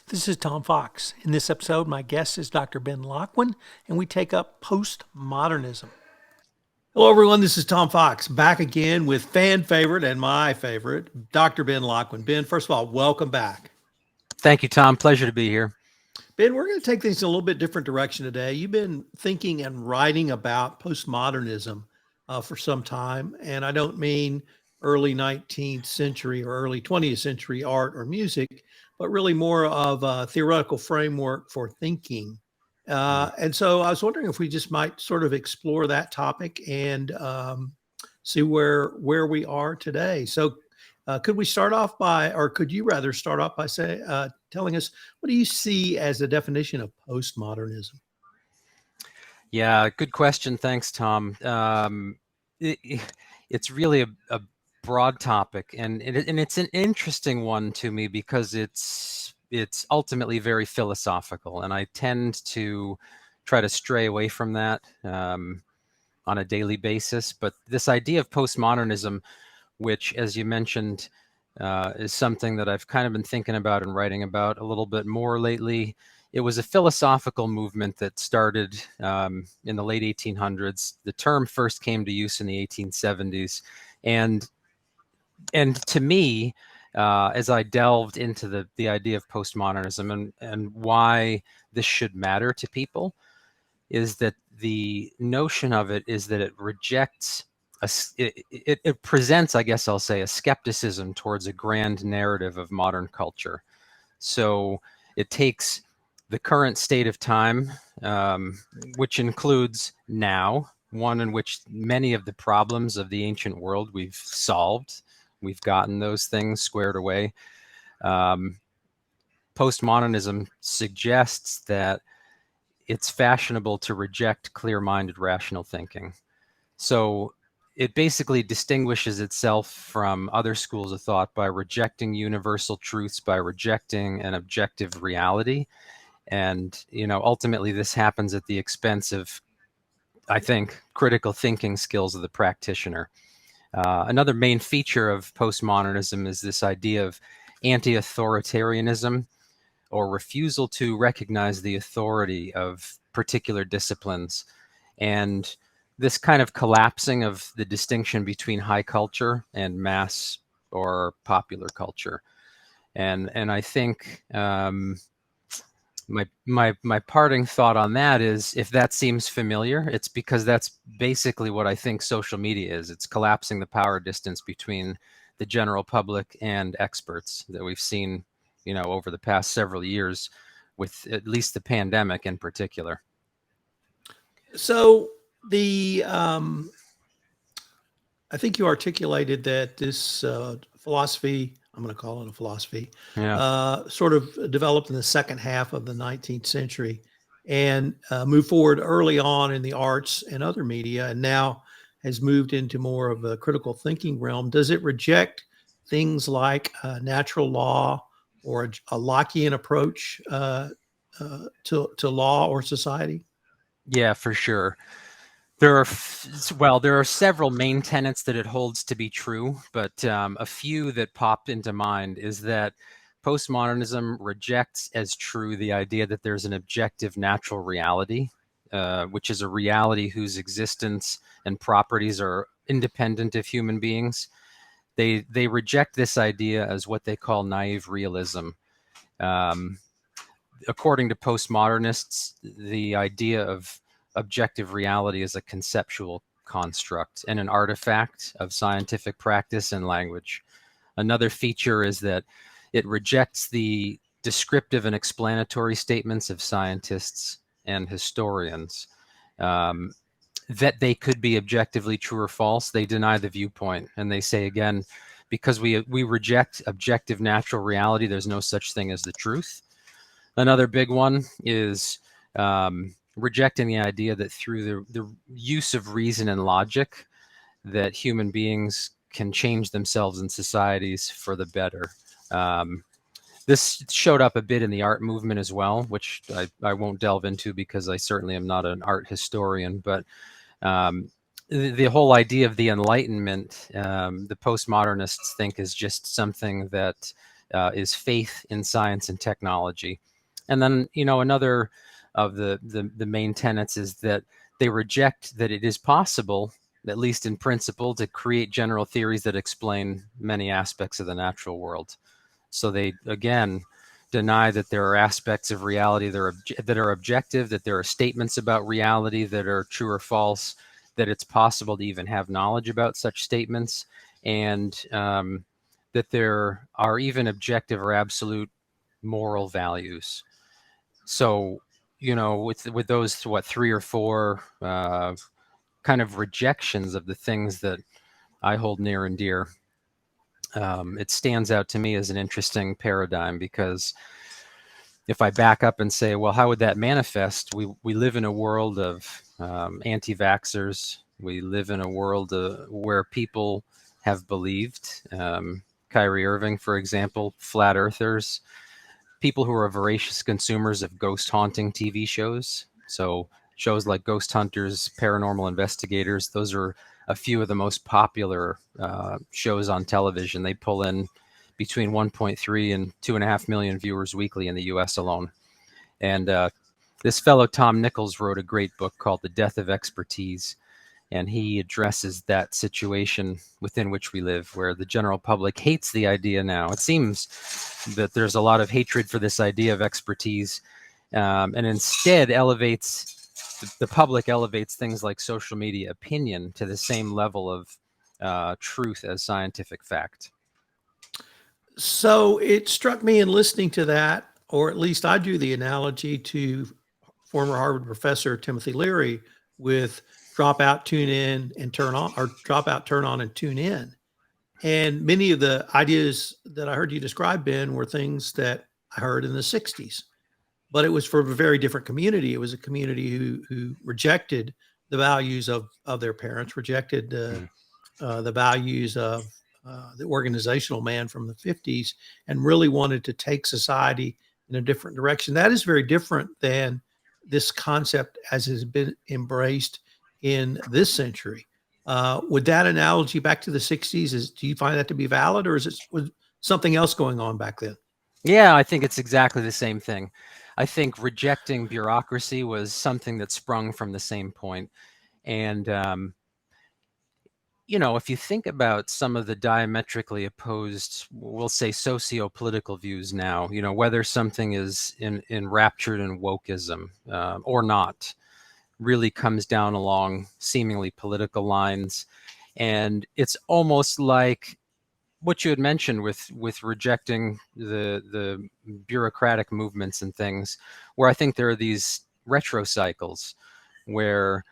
This is Tom Fox. In this episode, my guest is Dr. Ben Locwin, and we take up postmodernism. Hello, everyone. This is Tom Fox back again with fan favorite and my favorite, Dr. Ben Locwin. Ben, first of all, welcome back. Thank you, Tom. Pleasure to be here. Ben, we're going to take things in a little bit different direction today. You've been thinking and writing about postmodernism for some time, and I don't mean early 19th century or early 20th century art or music, but really more of a theoretical framework for thinking. And so I was wondering if we just might sort of explore that topic and see where we are today. So could we start off by, or could you rather start off by telling us what do you see as the definition of postmodernism? Yeah, good question. Thanks, Tom. It's really a broad topic, and it's an interesting one to me because it's ultimately very philosophical, and I tend to try to stray away from that on a daily basis. But this idea of postmodernism, which, as you mentioned, is something that I've kind of been thinking about and writing about a little bit more lately. It was a philosophical movement that started in the late 1800s. The term first came to use in the 1870s, and to me, as I delved into the idea of postmodernism and why this should matter to people, is that the notion of it is that it rejects it presents, I guess I'll say, a skepticism towards a grand narrative of modern culture. So it takes the current state of time, which includes now, one in which many of the problems of the ancient world we've solved. We've gotten those things squared away. Postmodernism suggests that it's fashionable to reject clear-minded rational thinking. So it basically distinguishes itself from other schools of thought by rejecting universal truths, by rejecting an objective reality. And, ultimately this happens at the expense of, I think, critical thinking skills of the practitioner. Another main feature of postmodernism is this idea of anti-authoritarianism, or refusal to recognize the authority of particular disciplines. And this kind of collapsing of the distinction between high culture and mass or popular culture. And I think my parting thought on that is, if that seems familiar, it's because that's basically what I think social media is. It's collapsing the power distance between the general public and experts that we've seen, over the past several years, with at least the pandemic in particular. So the I think you articulated that this philosophy, I'm going to call it a philosophy, Yeah. sort of developed in the second half of the 19th century and moved forward early on in the arts and other media, and now has moved into more of a critical thinking realm. Does it reject things like natural law or a Lockean approach to law or society? Yeah, for sure. There are several main tenets that it holds to be true, but a few that popped into mind is that postmodernism rejects as true the idea that there's an objective natural reality, which is a reality whose existence and properties are independent of human beings. They reject this idea as what they call naive realism. Um, According to postmodernists, the idea of objective reality is a conceptual construct and an artifact of scientific practice and language. Another feature is that it rejects the descriptive and explanatory statements of scientists and historians. That they could be objectively true or false, they deny the viewpoint, and they say, again, because we reject objective natural reality, there's no such thing as the truth. Another big one is rejecting the idea that through the use of reason and logic, that human beings can change themselves and societies for the better. This showed up a bit in the art movement as well, which I won't delve into because I certainly am not an art historian. But the whole idea of the Enlightenment, the postmodernists think, is just something that is faith in science and technology. And then, another of the main tenets is that they reject that it is possible, at least in principle, to create general theories that explain many aspects of the natural world. So they, again, deny that there are aspects of reality that are objective, that there are statements about reality that are true or false, that it's possible to even have knowledge about such statements, and that there are even objective or absolute moral values. So, with those, three or four kind of rejections of the things that I hold near and dear, it stands out to me as an interesting paradigm, because if I back up and say, well, how would that manifest? We live in a world of anti-vaxxers. We live in a world where people have believed, Kyrie Irving, for example, flat earthers, people who are voracious consumers of ghost haunting TV shows. So shows like Ghost Hunters, Paranormal Investigators, those are a few of the most popular shows on television. They pull in between 1.3 and 2.5 million viewers weekly in the US alone. And this fellow, Tom Nichols, wrote a great book called The Death of Expertise. And he addresses that situation within which we live, where the general public hates the idea now. It seems that there's a lot of hatred for this idea of expertise, and instead the public elevates things like social media opinion to the same level of truth as scientific fact. So it struck me in listening to that, or at least I drew the analogy to former Harvard professor Timothy Leary with drop out, tune in, and turn on, or drop out, turn on, and tune in. And many of the ideas that I heard you describe, Ben, were things that I heard in the 60s, but it was for a very different community. It was a community who rejected the values of their parents, rejected the values of the organizational man from the 50s, and really wanted to take society in a different direction. That is very different than this concept as has been embraced in this century. Would that analogy back to the 60s, do you find that to be valid, or was something else going on back then? Yeah, I think it's exactly the same thing. I think rejecting bureaucracy was something that sprung from the same point. And if you think about some of the diametrically opposed, we'll say, socio-political views now, whether something is enraptured in wokeism or not, really comes down along seemingly political lines. And it's almost like what you had mentioned with rejecting the bureaucratic movements and things, where I think there are these retro cycles where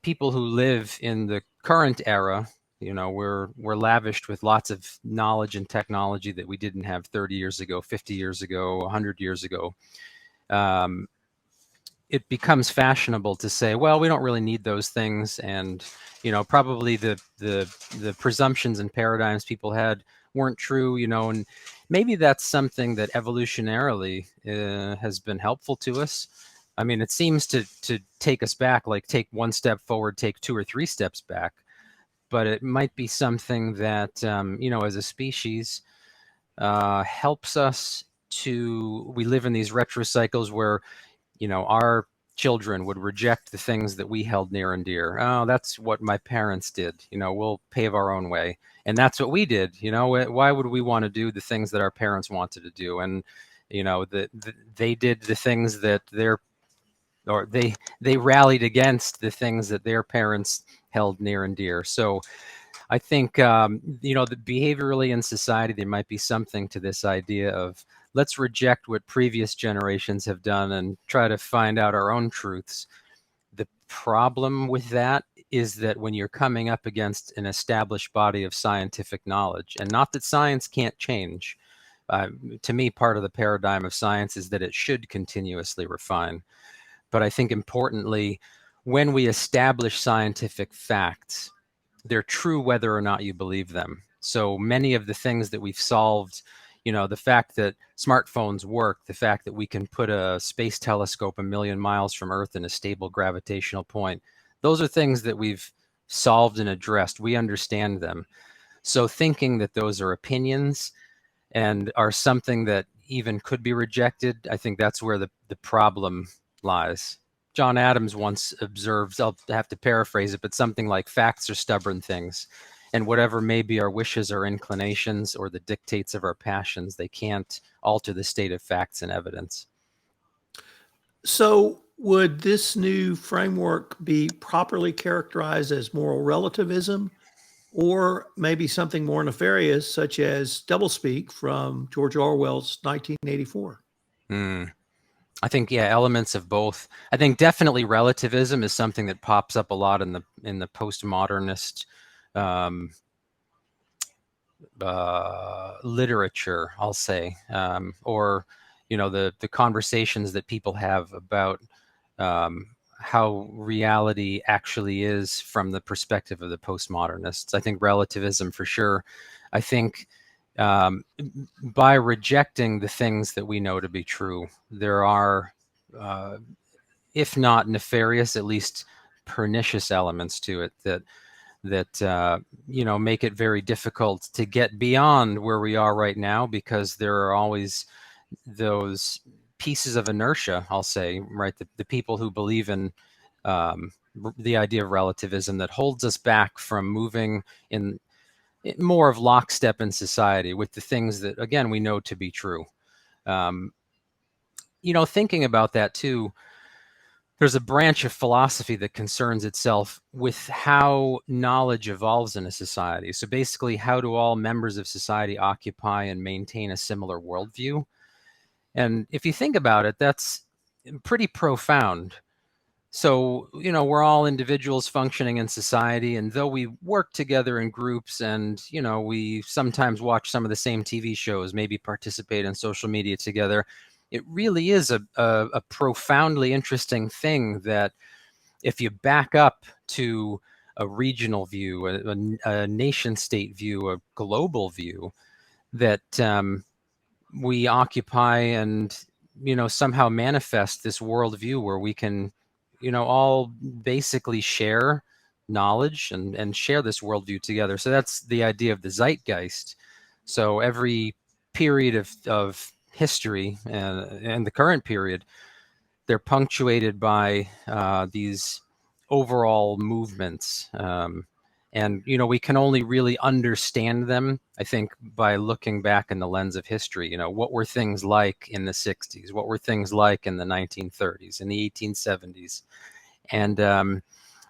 people who live in the current era, we're lavished with lots of knowledge and technology that we didn't have 30 years ago, 50 years ago, 100 years ago. It becomes fashionable to say, well, we don't really need those things, and probably the presumptions and paradigms people had weren't true, and maybe that's something that evolutionarily has been helpful to us. I mean, it seems to take us back, like take one step forward, take 2 or 3 steps back. But it might be something that, as a species, helps us we live in these retro cycles where, our children would reject the things that we held near and dear. Oh, that's what my parents did. We'll pave our own way. And that's what we did. Why would we want to do the things that our parents wanted to do? And, they did the things that they rallied against the things that their parents held near and dear. So I think, the behaviorally in society, there might be something to this idea of let's reject what previous generations have done and try to find out our own truths. The problem with that is that when you're coming up against an established body of scientific knowledge, and not that science can't change, to me, part of the paradigm of science is that it should continuously refine. But I think importantly, when we establish scientific facts, they're true whether or not you believe them. So many of the things that we've solved, the fact that smartphones work, the fact that we can put a space telescope 1 million miles from Earth in a stable gravitational point, those are things that we've solved and addressed. We understand them. So thinking that those are opinions and are something that even could be rejected, I think that's where the problem lies. John Adams once observed, I'll have to paraphrase it, but something like, facts are stubborn things, and whatever may be our wishes or inclinations or the dictates of our passions, they can't alter the state of facts and evidence. So, would this new framework be properly characterized as moral relativism, or maybe something more nefarious, such as doublespeak from George Orwell's 1984? Hmm. I think, yeah, elements of both. I think definitely relativism is something that pops up a lot in the postmodernist um, literature, I'll say, or the conversations that people have about how reality actually is from the perspective of the postmodernists. I think relativism for sure. I think by rejecting the things that we know to be true, there are, if not nefarious, at least pernicious elements to it that make it very difficult to get beyond where we are right now, because there are always those pieces of inertia, I'll say, right? The people who believe in the idea of relativism that holds us back from moving in more of lockstep in society with the things that, again, we know to be true. Um, Thinking about that too, there's a branch of philosophy that concerns itself with how knowledge evolves in a society. So basically, how do all members of society occupy and maintain a similar worldview? And if you think about it, that's pretty profound. So, we're all individuals functioning in society, and though we work together in groups and, we sometimes watch some of the same TV shows, maybe participate in social media together, it really is a profoundly interesting thing that if you back up to a regional view, a nation state view, a global view, that we occupy and somehow manifest this worldview where we can all basically share knowledge and share this worldview together. So that's the idea of the zeitgeist. So every period of history and the current period, they're punctuated by these overall movements. And we can only really understand them, I think, by looking back in the lens of history. What were things like in the 60s? What were things like in the 1930s, in the 1870s? And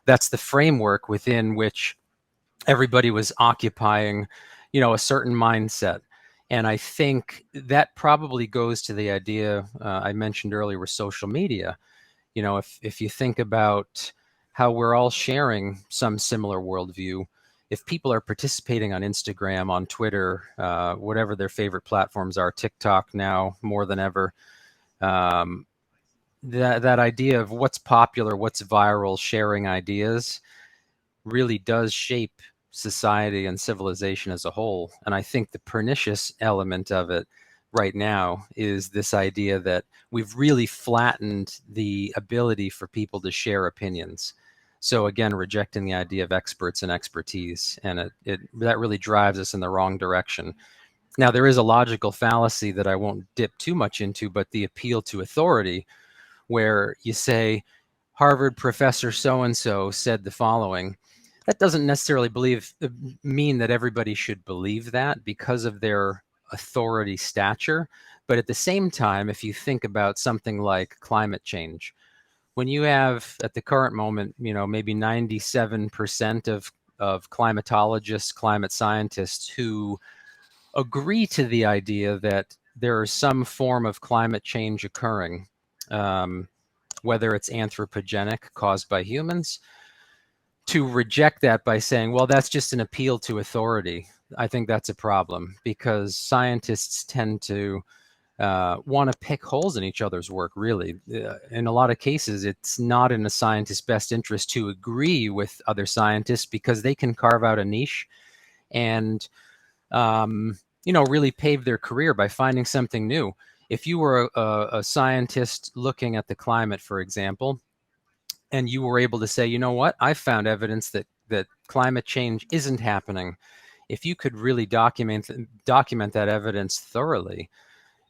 that's the framework within which everybody was occupying, a certain mindset. And I think that probably goes to the idea I mentioned earlier with social media. If you think about how we're all sharing some similar worldview, if people are participating on Instagram, on Twitter, whatever their favorite platforms are, TikTok now more than ever, that idea of what's popular, what's viral, sharing ideas really does shape society and civilization as a whole. And I think the pernicious element of it right now is this idea that we've really flattened the ability for people to share opinions. So again, rejecting the idea of experts and expertise, and that really drives us in the wrong direction. Now, there is a logical fallacy that I won't dip too much into, but the appeal to authority, where you say, Harvard professor so-and-so said the following. That doesn't necessarily mean that everybody should believe that because of their authority stature. But at the same time, if you think about something like climate change, when you have at the current moment, maybe 97% of climatologists, climate scientists who agree to the idea that there is some form of climate change occurring, whether it's anthropogenic, caused by humans, to reject that by saying, well, that's just an appeal to authority. I think that's a problem, because scientists tend to want to pick holes in each other's work, really. In a lot of cases, it's not in a scientist's best interest to agree with other scientists, because they can carve out a niche and really pave their career by finding something new. If you were a scientist looking at the climate, for example, and you were able to say, you know what, I found evidence that climate change isn't happening if you could really document that evidence thoroughly,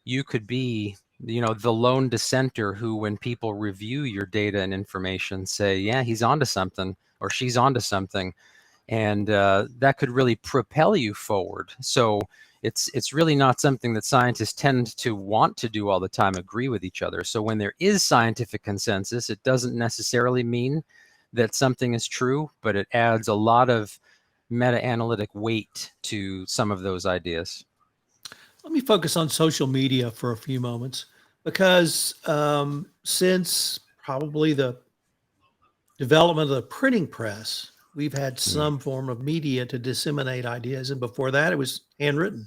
you could be, the lone dissenter who, when people review your data and information, say, yeah, he's onto something or she's onto something. And that could really propel you forward. So it's really not something that scientists tend to want to do all the time, agree with each other. So when there is scientific consensus, it doesn't necessarily mean that something is true, but it adds a lot of meta-analytic weight to some of those ideas. Let me focus on social media for a few moments, because since probably the development of the printing press, we've had some form of media to disseminate ideas. And before that, it was handwritten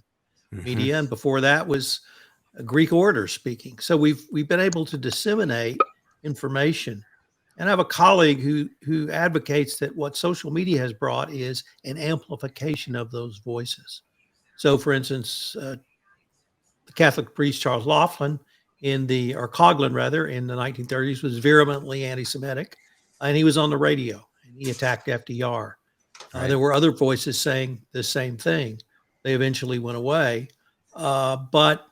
media. And before that was Greek orator speaking. So we've been able to disseminate information. And I have a colleague who advocates that what social media has brought is an amplification of those voices. So, for instance, the Catholic priest Charles Laughlin or Coughlin rather, in the 1930s was vehemently anti-Semitic, and he was on the radio and he attacked FDR. Right. There were other voices saying the same thing. They eventually went away, but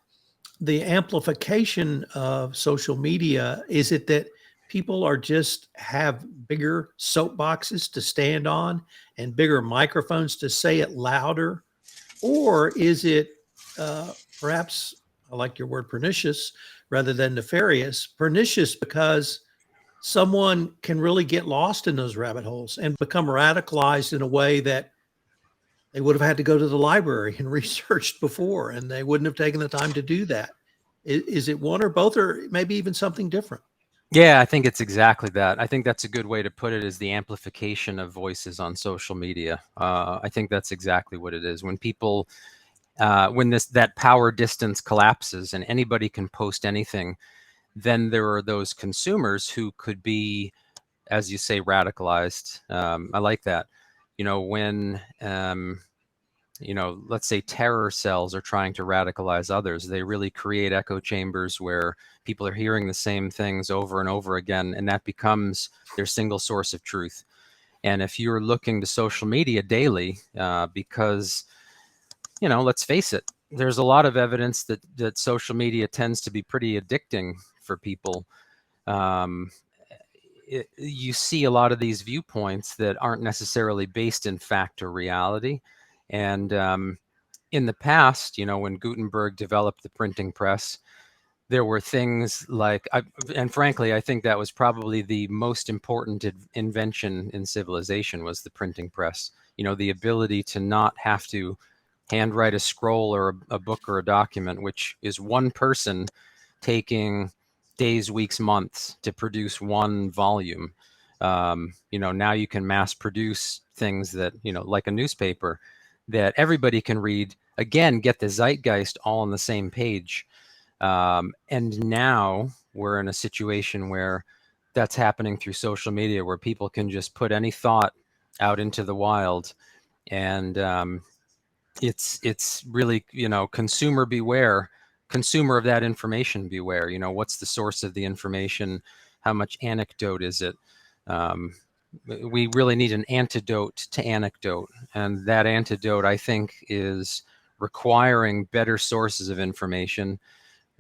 the amplification of social media, is it that people are just have bigger soapboxes to stand on and bigger microphones to say it louder? Or is it perhaps, I like your word pernicious rather than nefarious, pernicious because someone can really get lost in those rabbit holes and become radicalized in a way that they would have had to go to the library and researched before, and they wouldn't have taken the time to do that. Is it one or both, or maybe even something different? Yeah, I think it's exactly that. I think that's a good way to put it, is the amplification of voices on social media. I think that's exactly what it is. When people, when that power distance collapses and anybody can post anything, then there are those consumers who could be, as you say, radicalized. I like that. When let's say terror cells are trying to radicalize others, they really create echo chambers where people are hearing the same things over and over again, and that becomes their single source of truth. And if you're looking to social media daily, because, let's face it, there's a lot of evidence that social media tends to be pretty addicting for people. You see a lot of these viewpoints that aren't necessarily based in fact or reality. And in the past, when Gutenberg developed the printing press, there were things like, and frankly, I think that was probably the most important invention in civilization, was the printing press. The ability to not have to handwrite a scroll or a book or a document, which is one person taking days, weeks, months to produce one volume. Now you can mass produce things that, like a newspaper, that everybody can read, again, get the zeitgeist all on the same page. And now we're in a situation where that's happening through social media, where people can just put any thought out into the wild. And it's really, consumer beware, consumer of that information beware. What's the source of the information? How much anecdote is it? We really need an antidote to anecdote. And that antidote, I think, is requiring better sources of information,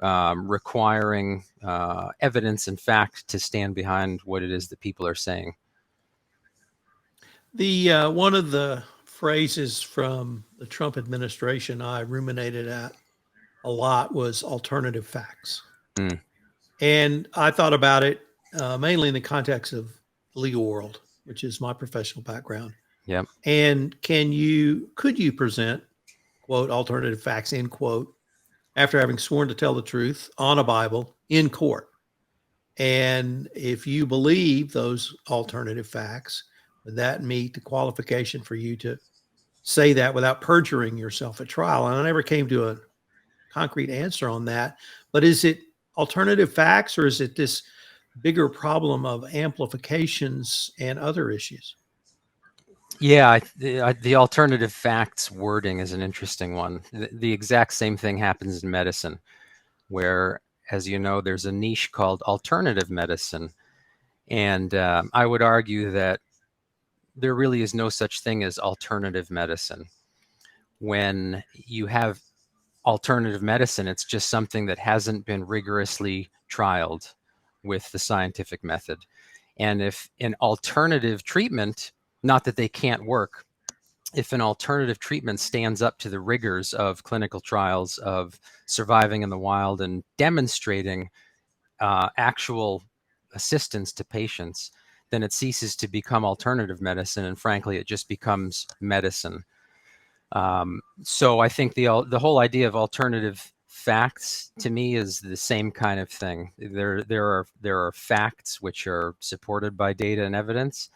requiring evidence and fact to stand behind what it is that people are saying. The one of the phrases from the Trump administration I ruminated at a lot was alternative facts. Mm. And I thought about it mainly in the context of the legal world, which is my professional background. Yep. And could you present, quote, alternative facts, end quote, after having sworn to tell the truth on a Bible in court? And if you believe those alternative facts, would that meet the qualification for you to say that without perjuring yourself at trial? And I never came to a concrete answer on that. But is it alternative facts, or is it this bigger problem of amplifications and other issues? Yeah, the alternative facts wording is an interesting one. The exact same thing happens in medicine, where, as you know, there's a niche called alternative medicine. And I would argue that there really is no such thing as alternative medicine. when you have alternative medicine, it's just something that hasn't been rigorously trialed with the scientific method. And if an alternative treatment, not that they can't work, if an alternative treatment stands up to the rigors of clinical trials, of surviving in the wild and demonstrating actual assistance to patients, then it ceases to become alternative medicine, and frankly, it just becomes medicine. So I think the whole idea of alternative facts to me is the same kind of thing. There are facts which are supported by data and evidence,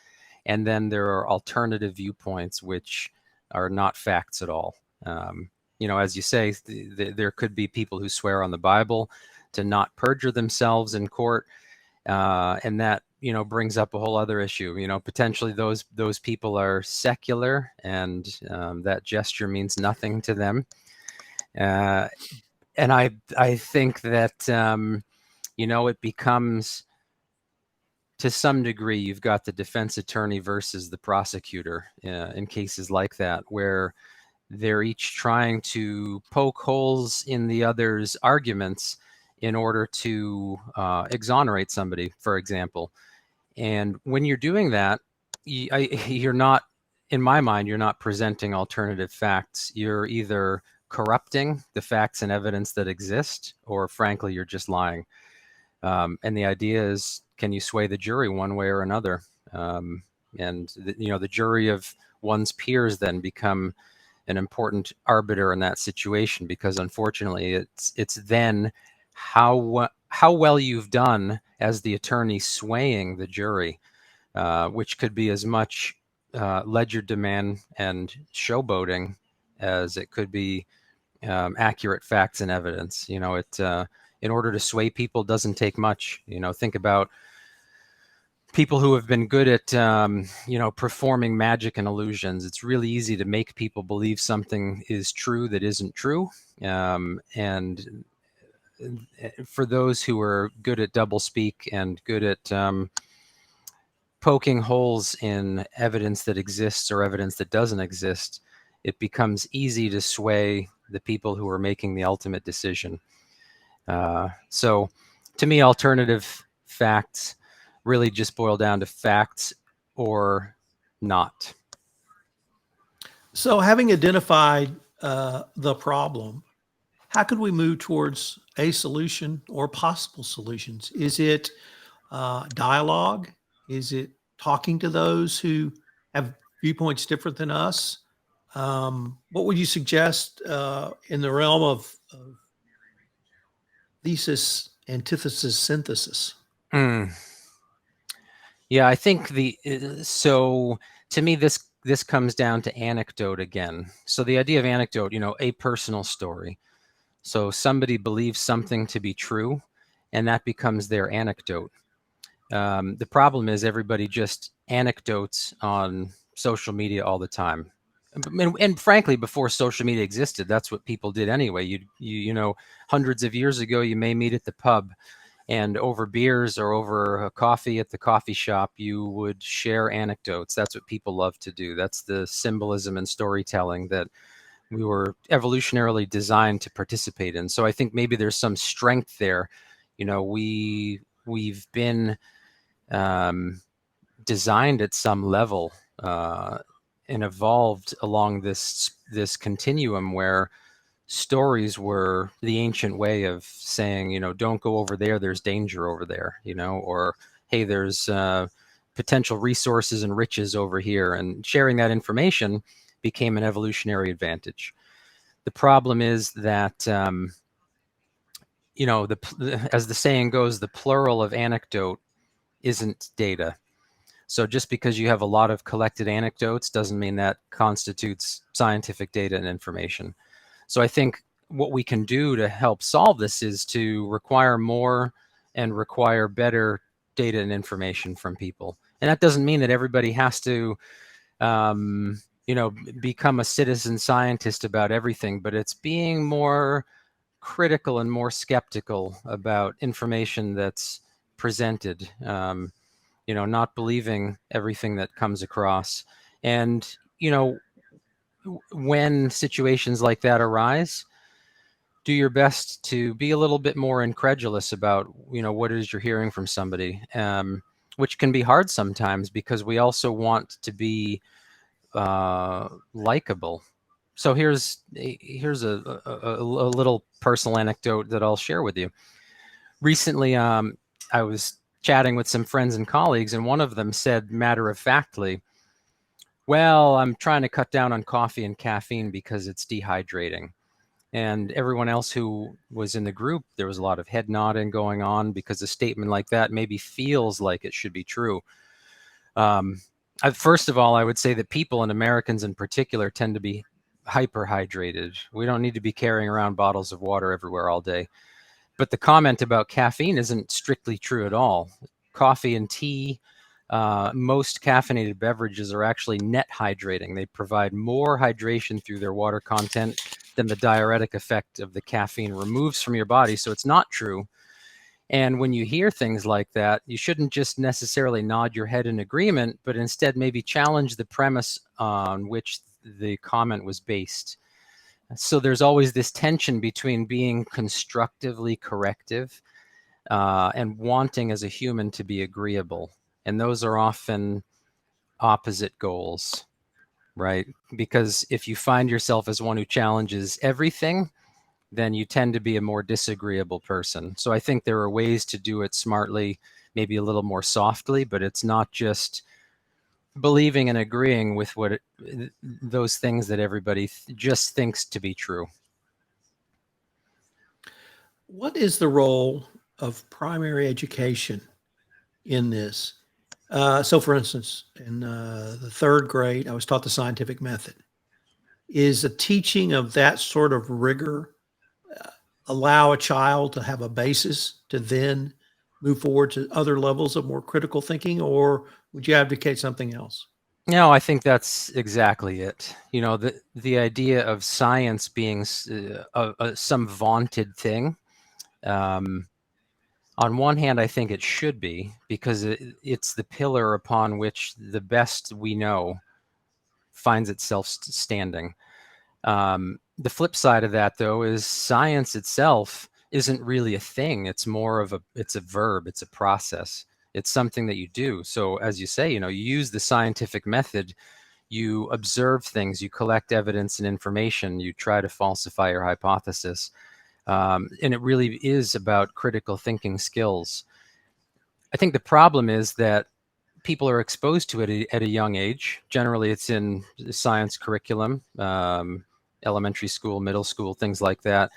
and then there are alternative viewpoints which are not facts at all. As you say, there could be people who swear on the Bible to not perjure themselves in court, and that brings up a whole other issue. Potentially those people are secular, and that gesture means nothing to them. And I think that it becomes, to some degree, you've got the defense attorney versus the prosecutor in cases like that, where they're each trying to poke holes in the other's arguments in order to exonerate somebody, for example. And when you're doing that, you're not, in my mind, you're not presenting alternative facts. You're either corrupting the facts and evidence that exist, or frankly, you're just lying. And the idea is, can you sway the jury one way or another? And the jury of one's peers then become an important arbiter in that situation, because unfortunately, it's then how well you've done as the attorney swaying the jury, which could be as much legerdemain and showboating as it could be accurate facts and evidence. In order to sway people doesn't take much. Think about people who have been good at performing magic and illusions. It's really easy to make people believe something is true that isn't true. And for those who are good at doublespeak and good at poking holes in evidence that exists or evidence that doesn't exist, it becomes easy to sway the people who are making the ultimate decision. So to me, alternative facts really just boil down to facts or not. So having identified the problem, how could we move towards a solution or possible solutions? Is it dialogue? Is it talking to those who have viewpoints different than us? What would you suggest in the realm of thesis, antithesis, synthesis? Yeah, I think so to me, this comes down to anecdote again. So the idea of anecdote, a personal story. So somebody believes something to be true, and that becomes their anecdote. The problem is everybody just anecdotes on social media all the time. And frankly, before social media existed, that's what people did anyway. Hundreds of years ago, you may meet at the pub, and over beers or over a coffee at the coffee shop, you would share anecdotes. That's what people love to do. That's the symbolism and storytelling that we were evolutionarily designed to participate in. So I think maybe there's some strength there. We've been designed at some level and evolved along this continuum where stories were the ancient way of saying, don't go over there, there's danger over there, or hey, there's potential resources and riches over here, and sharing that information became an evolutionary advantage. The problem is that as the saying goes, the plural of anecdote isn't data. So just because you have a lot of collected anecdotes doesn't mean that constitutes scientific data and information. So I think what we can do to help solve this is to require more and require better data and information from people. And that doesn't mean that everybody has to, become a citizen scientist about everything, but it's being more critical and more skeptical about information that's presented. Not believing everything that comes across. And, when situations like that arise, do your best to be a little bit more incredulous about, what it is you're hearing from somebody, which can be hard sometimes because we also want to be likable. So here's a little personal anecdote that I'll share with you. Recently, I was chatting with some friends and colleagues, and one of them said matter-of-factly, well, I'm trying to cut down on coffee and caffeine because it's dehydrating. And everyone else who was in the group, there was a lot of head nodding going on because a statement like that maybe feels like it should be true. First of all, I would say that people, and Americans in particular, tend to be hyperhydrated. We don't need to be carrying around bottles of water everywhere all day. But the comment about caffeine isn't strictly true at all. Coffee and tea, most caffeinated beverages are actually net hydrating. They provide more hydration through their water content than the diuretic effect of the caffeine removes from your body. So it's not true. And when you hear things like that, you shouldn't just necessarily nod your head in agreement, but instead maybe challenge the premise on which the comment was based. So there's always this tension between being constructively corrective and wanting as a human to be agreeable. And those are often opposite goals, right? Because if you find yourself as one who challenges everything, then you tend to be a more disagreeable person. So I think there are ways to do it smartly, maybe a little more softly, but it's not just believing and agreeing with those things that everybody just thinks to be true. What is the role of primary education in this? So, for instance, in the third grade, I was taught the scientific method. Is the teaching of that sort of rigor allow a child to have a basis to then move forward to other levels of more critical thinking, or would you advocate something else? No, I think that's exactly it. The idea of science being some vaunted thing. On one hand, I think it should be because it's the pillar upon which the best we know finds itself standing. The flip side of that, though, is science itself isn't really a thing. It's more of it's a verb. It's a process. It's something that you do. So as you say, you use the scientific method, you observe things, you collect evidence and information, you try to falsify your hypothesis. And it really is about critical thinking skills. I think the problem is that people are exposed to it at a young age. Generally, it's in science curriculum, elementary school, middle school, things like that.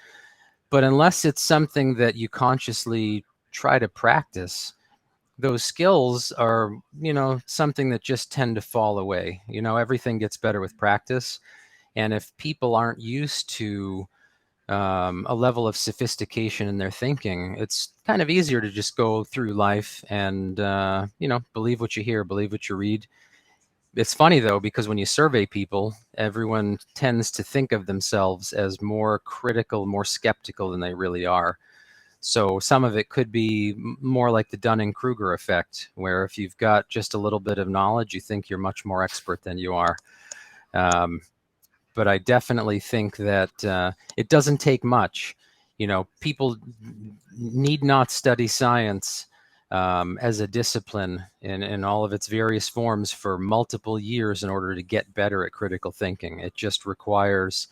But unless it's something that you consciously try to practice, those skills are, something that just tend to fall away. Everything gets better with practice. And if people aren't used to a level of sophistication in their thinking, it's kind of easier to just go through life and, believe what you hear, believe what you read. It's funny, though, because when you survey people, everyone tends to think of themselves as more critical, more skeptical than they really are. So some of it could be more like the Dunning-Kruger effect, where if you've got just a little bit of knowledge, you think you're much more expert than you are. But I definitely think that it doesn't take much. People need not study science as a discipline in all of its various forms for multiple years in order to get better at critical thinking. It just requires,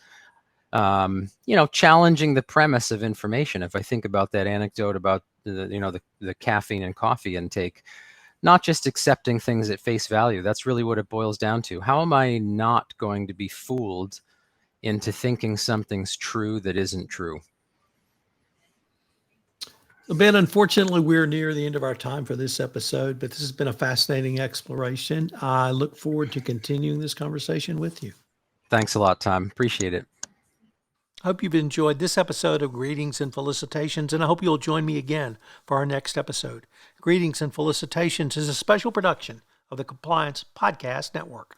challenging the premise of information. If I think about that anecdote about the caffeine and coffee intake, not just accepting things at face value. That's really what it boils down to. How am I not going to be fooled into thinking something's true that isn't true? So, Ben, unfortunately, we're near the end of our time for this episode, but this has been a fascinating exploration. I look forward to continuing this conversation with you. Thanks a lot, Tom. Appreciate it. I hope you've enjoyed this episode of Greetings and Felicitations, and I hope you'll join me again for our next episode. Greetings and Felicitations is a special production of the Compliance Podcast Network.